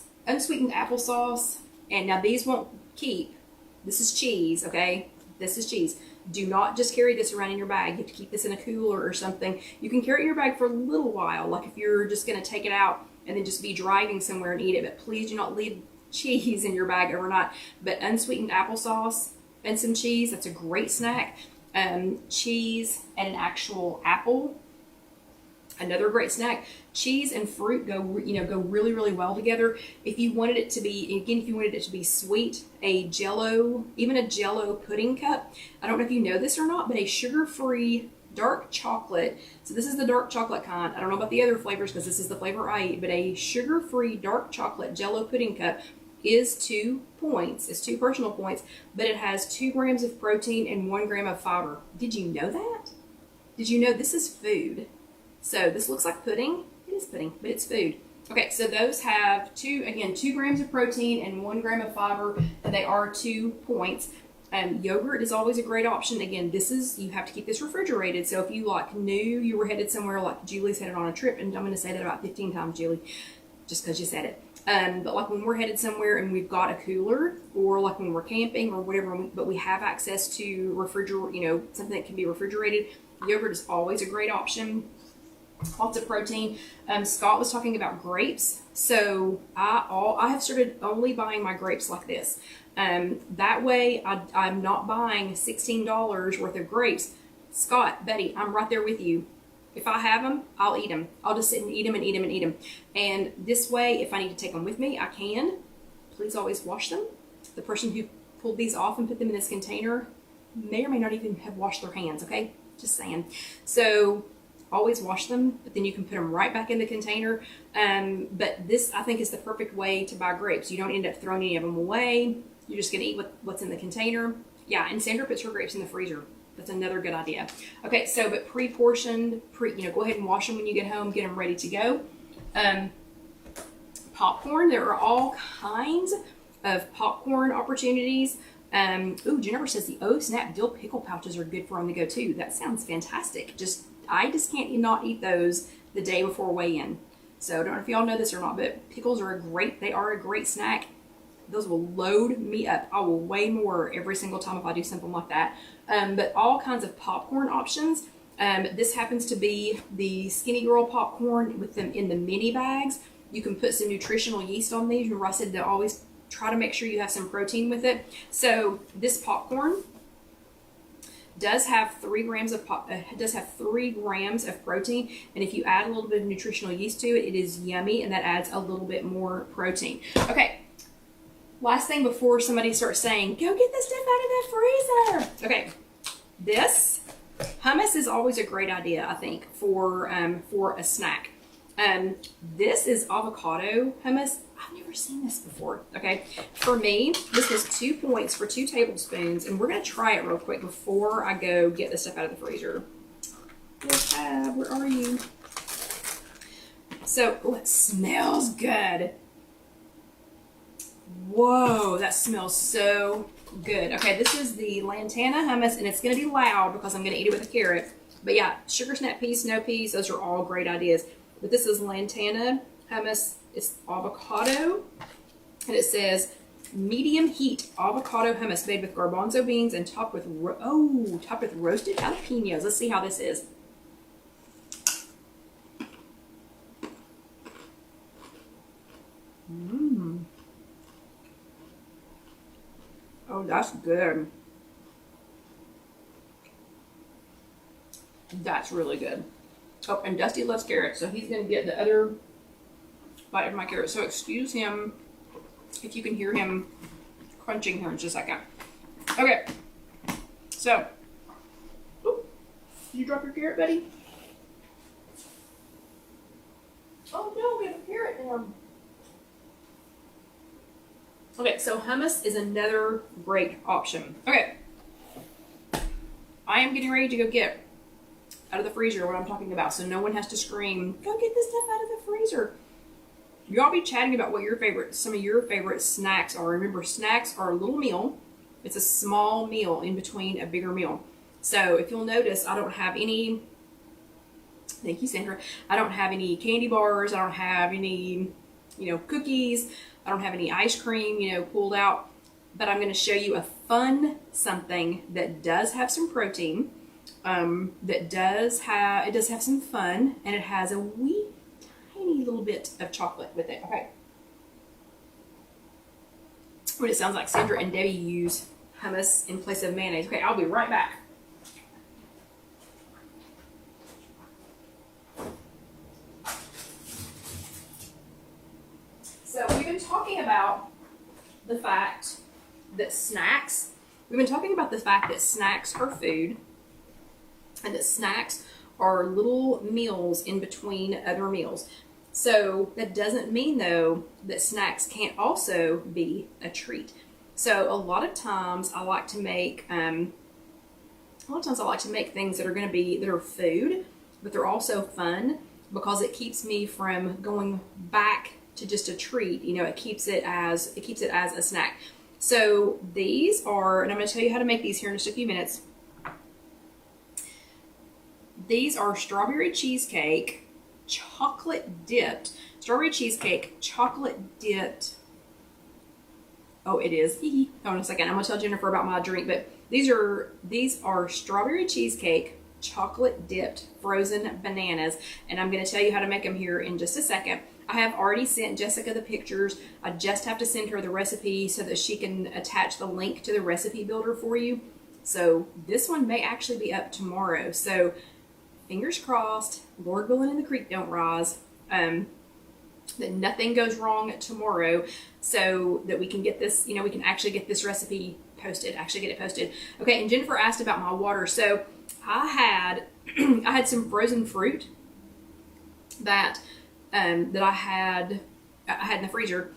And now these won't keep. This is cheese, okay? This is cheese. Do not just carry this around in your bag. You have to keep this in a cooler or something. You can carry it in your bag for a little while, like if you're just going to take it out and then just be driving somewhere and eat it. But please do not leave cheese in your bag overnight. But unsweetened applesauce and some cheese, that's a great snack. Cheese and an actual apple, another great snack. Cheese and fruit go really, really well together. If you wanted it to be sweet, even a Jell-O pudding cup. I don't know if you know this or not, but a sugar-free dark chocolate. So this is the dark chocolate kind. I don't know about the other flavors because this is the flavor I eat, but a sugar-free dark chocolate Jell-O pudding cup is 2 points. It's 2 personal points, but it has 2 grams of protein and 1 gram of fiber. Did you know that? Did you know this is food? So this looks like pudding. It is pudding, but it's food. Okay, so those have 2 grams of protein and 1 gram of fiber, and they are 2 points. Yogurt is always a great option. Again, you have to keep this refrigerated. So if you knew you were headed somewhere, like Julie's headed on a trip, and I'm going to say that about 15 times, Julie, just because you said it. But like when we're headed somewhere and we've got a cooler, or like when we're camping or whatever, but we have access to something that can be refrigerated, yogurt is always a great option. Lots of protein. Scott was talking about grapes. So I have started only buying my grapes like this. That way I'm not buying $16 worth of grapes. Scott, Betty, I'm right there with you. If I have them, I'll eat them. I'll just sit and eat them and eat them and eat them. And this way, if I need to take them with me, I can. Please always wash them. The person who pulled these off and put them in this container may or may not even have washed their hands, okay? Just saying. So always wash them, but then you can put them right back in the container. But this, I think, is the perfect way to buy grapes. You don't end up throwing any of them away. You're just going to eat what's in the container. Yeah, and Sandra puts her grapes in the freezer. That's another good idea. Okay, so but pre-portioned, go ahead and wash them when you get home. Get them ready to go. Popcorn. There are all kinds of popcorn opportunities. Ooh, Jennifer says the Oh Snap dill pickle pouches are good for on the go too. That sounds fantastic. I just can't not eat those the day before weigh-in. So I don't know if y'all know this or not, but pickles are they are a great snack. Those will load me up. I will weigh more every single time if I do something like that. But all kinds of popcorn options. This happens to be the Skinny Girl popcorn with them in the mini bags. You can put some nutritional yeast on these. Remember I said to always try to make sure you have some protein with it. So this popcorn does have 3 grams of protein, and if you add a little bit of nutritional yeast to it, it is yummy, and that adds a little bit more protein. Okay, last thing before somebody starts saying, go get this stuff out of the freezer. Okay, this hummus is always a great idea, I think, for a snack. This is avocado hummus. I've never seen this before. Okay, for me, this was 2 points for 2 tablespoons, and we're gonna try it real quick before I go get this stuff out of the freezer. Yes, where are you? So, oh, it smells good. Whoa, that smells so good. Okay, this is the Lantana hummus, and it's gonna be loud because I'm gonna eat it with a carrot. But yeah, sugar snap peas, no peas, those are all great ideas. But this is Lantana hummus. It's avocado, and it says medium heat avocado hummus made with garbanzo beans and topped with roasted jalapenos. Let's see how this is. Oh, that's good. That's really good. Oh, and Dusty loves carrots, so he's gonna get the other bite of my carrot. So excuse him if you can hear him crunching here in just a second. Okay, so, did you drop your carrot, buddy? Oh no, we have a carrot down. Okay, so hummus is another great option. Okay, I am getting ready to go get out of the freezer what I'm talking about, so no one has to scream, go get this stuff out of the freezer. Y'all be chatting about what some of your favorite snacks are. Remember, snacks are a little meal. It's a small meal in between a bigger meal. So if you'll notice, I don't have any, thank you, Sandra. I don't have any candy bars. I don't have any, cookies. I don't have any ice cream, pulled out. But I'm going to show you a fun something that does have some protein, it does have some fun, and it has a wee tiny little bit of chocolate with it. Okay. What it sounds like Sandra and Debbie use hummus in place of mayonnaise. Okay, I'll be right back. So we've been talking about the fact that snacks are food, and that snacks are little meals in between other meals. So that doesn't mean, though, that snacks can't also be a treat. So a lot of times I like to make things that are food, but they're also fun, because it keeps me from going back to just a treat. It keeps it as a snack. So these are, and I'm going to tell you how to make these here in just a few minutes. These are strawberry cheesecake, chocolate dipped. Oh, it is. Hold on a second. I'm going to tell Jennifer about my drink, but these are strawberry cheesecake, chocolate dipped frozen bananas, and I'm going to tell you how to make them here in just a second. I have already sent Jessica the pictures. I just have to send her the recipe so that she can attach the link to the recipe builder for you. So this one may actually be up tomorrow. So fingers crossed, Lord willing and the creek don't rise, that nothing goes wrong tomorrow, so that we can get this, we can actually get this recipe posted, Okay, and Jennifer asked about my water. So I had some frozen fruit that I had in the freezer,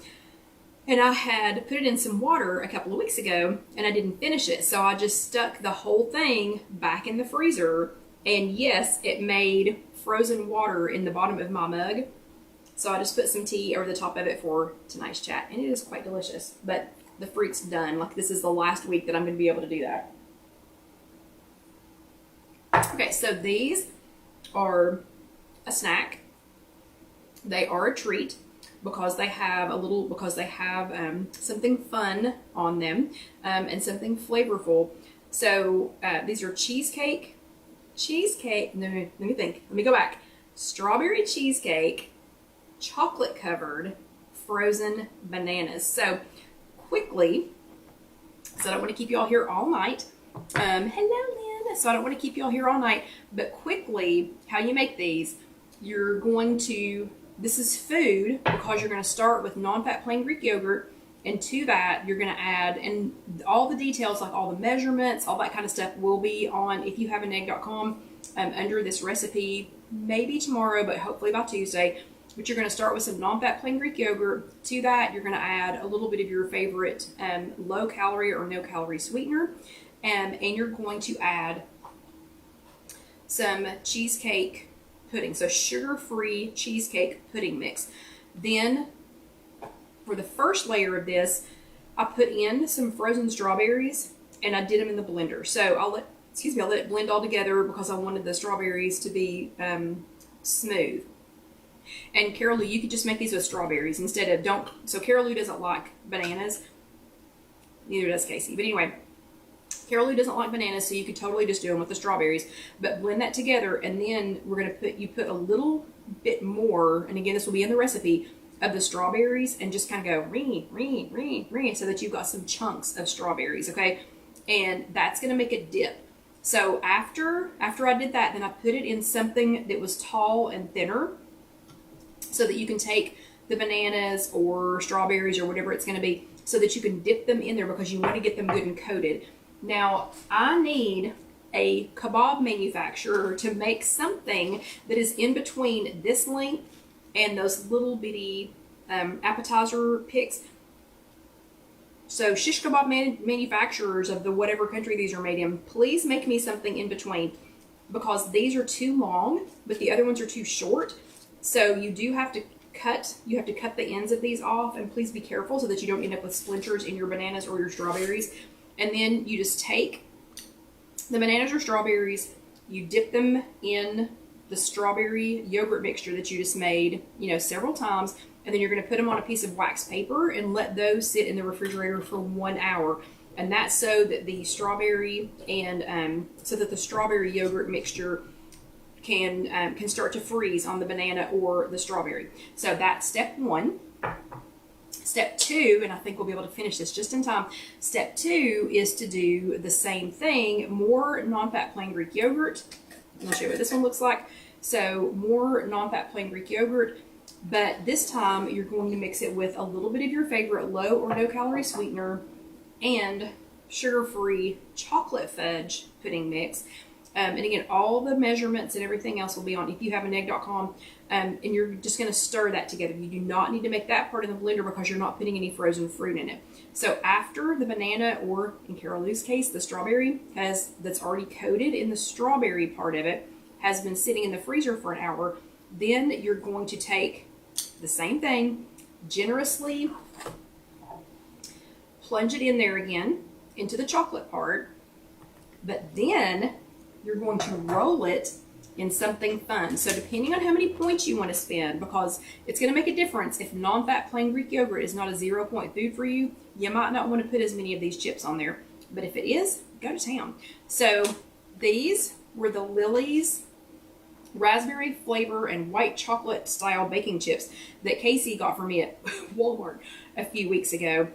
and I had put it in some water a couple of weeks ago, and I didn't finish it, so I just stuck the whole thing back in the freezer, and yes, it made frozen water in the bottom of my mug. So I just put some tea over the top of it for tonight's chat, and it is quite delicious. But the freak's done. Like this is the last week that I'm going to be able to do that. Okay, so these are a snack. They are a treat because they have something fun on them and something flavorful. So these are cheesecake. No, let me think. Let me go back. Strawberry cheesecake, chocolate covered, frozen bananas. So quickly, so I don't want to keep y'all here all night. Hello, Lynn. So I don't want to keep y'all here all night, but quickly, how you make these, you're going to, this is food because you're going to start with non-fat plain Greek yogurt, and to that you're going to add, and all the details, like all the measurements, all that kind of stuff will be on IfYouHaveAnEgg.com under this recipe, maybe tomorrow, but hopefully by Tuesday. But you're going to start with some non-fat plain Greek yogurt. To that, you're going to add a little bit of your favorite low-calorie or no-calorie sweetener. And you're going to add some cheesecake pudding. So sugar-free cheesecake pudding mix. Then, for the first layer of this, I put in some frozen strawberries, and I did them in the blender. So I'll let it blend all together because I wanted the strawberries to be smooth. And Carol Lou, you could just make these with strawberries instead of so Carol Lou doesn't like bananas. Neither does Casey. But anyway, Carol Lou doesn't like bananas, so you could totally just do them with the strawberries. But blend that together, and then we're going to put a little bit more, and again, this will be in the recipe, of the strawberries, and just kind of go ring, so that you've got some chunks of strawberries, okay? And that's going to make a dip. So after I did that, then I put it in something that was tall and thinner, so that you can take the bananas or strawberries or whatever it's going to be, so that you can dip them in there because you want to get them good and coated. Now, I need a kebab manufacturer to make something that is in between this length and those little bitty appetizer picks. So shish kebab manufacturers of the whatever country these are made in, please make me something in between, because these are too long, but the other ones are too short. So you do have to cut the ends of these off, and please be careful so that you don't end up with splinters in your bananas or your strawberries. And then you just take the bananas or strawberries, you dip them in the strawberry yogurt mixture that you just made, several times, and then you're going to put them on a piece of wax paper and let those sit in the refrigerator for 1 hour. And that's so that the strawberry yogurt mixture can start to freeze on the banana or the strawberry. So that's step 1. Step 2, and I think we'll be able to finish this just in time. Step 2 is to do the same thing, more non-fat plain Greek yogurt. I'll show you what this one looks like. So more non-fat plain Greek yogurt, but this time you're going to mix it with a little bit of your favorite low or no calorie sweetener and sugar-free chocolate fudge pudding mix. And again, all the measurements and everything else will be on IfYouHaveAnEgg.com. And you're just going to stir that together. You do not need to make that part in the blender because you're not putting any frozen fruit in it. So after the banana, or in Carol Lou's case, the strawberry that's already coated in the strawberry part of it, has been sitting in the freezer for an hour, then you're going to take the same thing, generously plunge it in there again into the chocolate part, but then you're going to roll it in something fun. So depending on how many points you want to spend, because it's going to make a difference if non-fat plain Greek yogurt is not a 0-point food for you, you might not want to put as many of these chips on there. But if it is, go to town. So these were the Lilies raspberry flavor and white chocolate style baking chips that Casey got for me at Walmart a few weeks ago.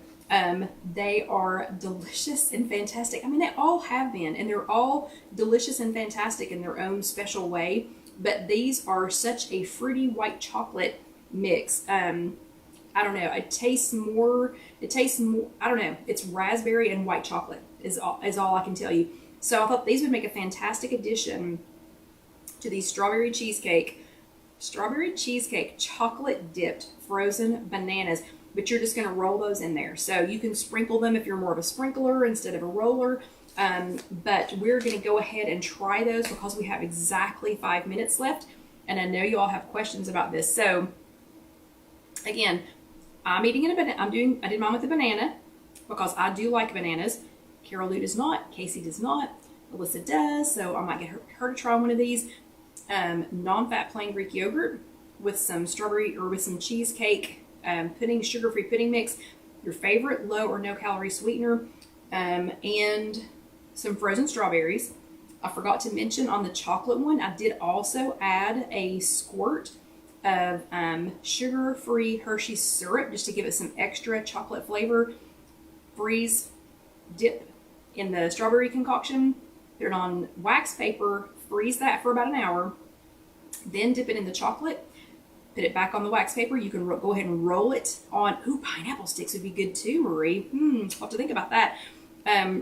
They are delicious and fantastic. I mean, they all have been, and they're all delicious and fantastic in their own special way. But these are such a fruity white chocolate mix. I don't know. It tastes more. I don't know. It's raspberry and white chocolate is all I can tell you. So I thought these would make a fantastic addition to these strawberry cheesecake chocolate dipped frozen bananas. But you're just going to roll those in there. So you can sprinkle them if you're more of a sprinkler instead of a roller. But we're going to go ahead and try those because we have exactly 5 minutes left. And I know you all have questions about this. So again, I'm eating I did mine with the banana. because I do like bananas. Carol Lou does not, Casey does not, Alyssa does, so I might get her to try one of these. Non-fat plain Greek yogurt with some strawberry or with some cheesecake pudding, sugar-free pudding mix, your favorite low or no calorie sweetener, and some frozen strawberries. I forgot to mention on the chocolate one, I did also add a squirt of sugar-free Hershey's syrup just to give it some extra chocolate flavor. Freeze, dip in the strawberry concoction, put it on wax paper, freeze that for about an hour, then dip it in the chocolate, put it back on the wax paper. You can go ahead and roll it on, ooh, pineapple sticks would be good too, Marie. I'll have to think about that.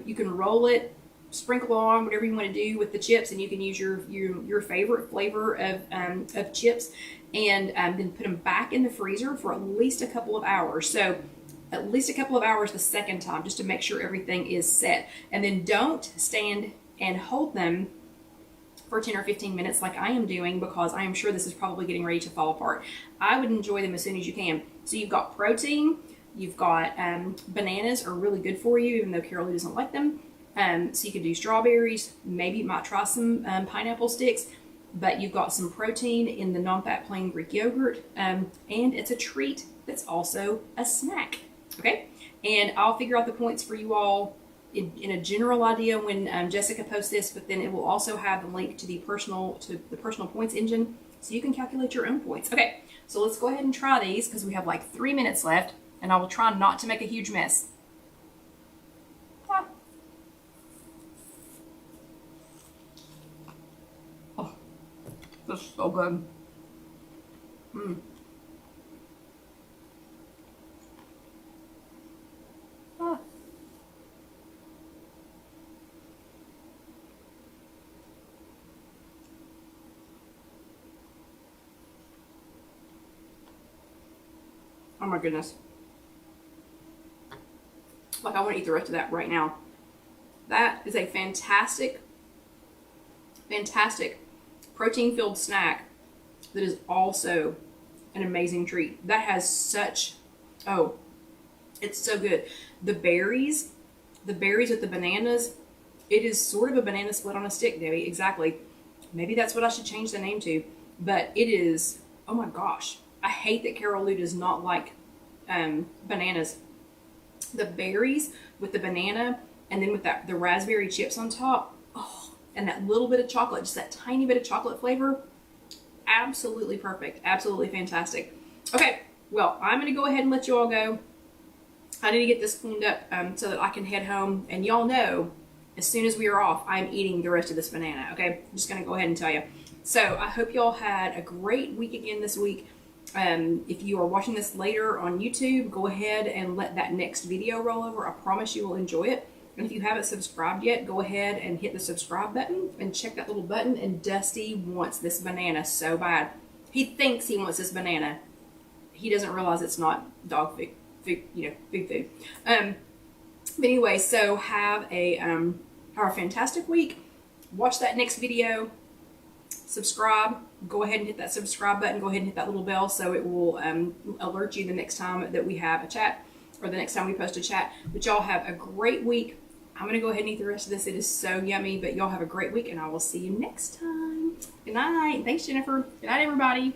You can roll it, sprinkle on whatever you want to do with the chips, and you can use your favorite flavor of chips, and then put them back in the freezer for at least a couple of hours. So at least a couple of hours the second time, just to make sure everything is set. And then don't stand and hold them for 10 or 15 minutes like I am doing, because I am sure this is probably getting ready to fall apart. I would enjoy them as soon as you can. So you've got protein, you've got bananas are really good for you, even though Carol doesn't like them. So you could do strawberries, maybe you might try some pineapple sticks, but you've got some protein in the non-fat plain Greek yogurt, and it's a treat that's also a snack. Okay, and I'll figure out the points for you all in a general idea when Jessica posts this, but then it will also have the link to the personal points engine, so you can calculate your own points. Okay, so let's go ahead and try these because we have like 3 minutes left, and I will try not to make a huge mess. Oh, this is so good. Oh my goodness. Like, I want to eat the rest of that right now. That is a fantastic, fantastic protein-filled snack that is also an amazing treat. That has such, oh, it's so good. The berries with the bananas, it is sort of a banana split on a stick, Debbie, exactly. Maybe that's what I should change the name to. But it is, oh my gosh. I hate that Carol Lou does not like bananas. The berries with the banana, and then with the raspberry chips on top, oh, and that little bit of chocolate, just that tiny bit of chocolate flavor, absolutely perfect, absolutely fantastic. Okay, well, I'm going to go ahead and let you all go. I need to get this cleaned up so that I can head home, and y'all know, as soon as we are off, I'm eating the rest of this banana, okay? I'm just going to go ahead and tell you. So I hope y'all had a great week again this week. If you are watching this later on YouTube, go ahead and let that next video roll over. I promise you will enjoy it. And if you haven't subscribed yet, go ahead and hit the subscribe button and check that little button. And Dusty wants this banana so bad. He thinks he wants this banana. He doesn't realize it's not dog food, big food. But anyway, so have a fantastic week. Watch that next video. Subscribe. Go ahead and hit that subscribe button. Go ahead and hit that little bell so it will alert you the next time that we have a chat, or the next time we post a chat. But y'all have a great week. I'm going to go ahead and eat the rest of this. It is so yummy. But y'all have a great week, and I will see you next time. Good night. Thanks, Jennifer. Good night, everybody.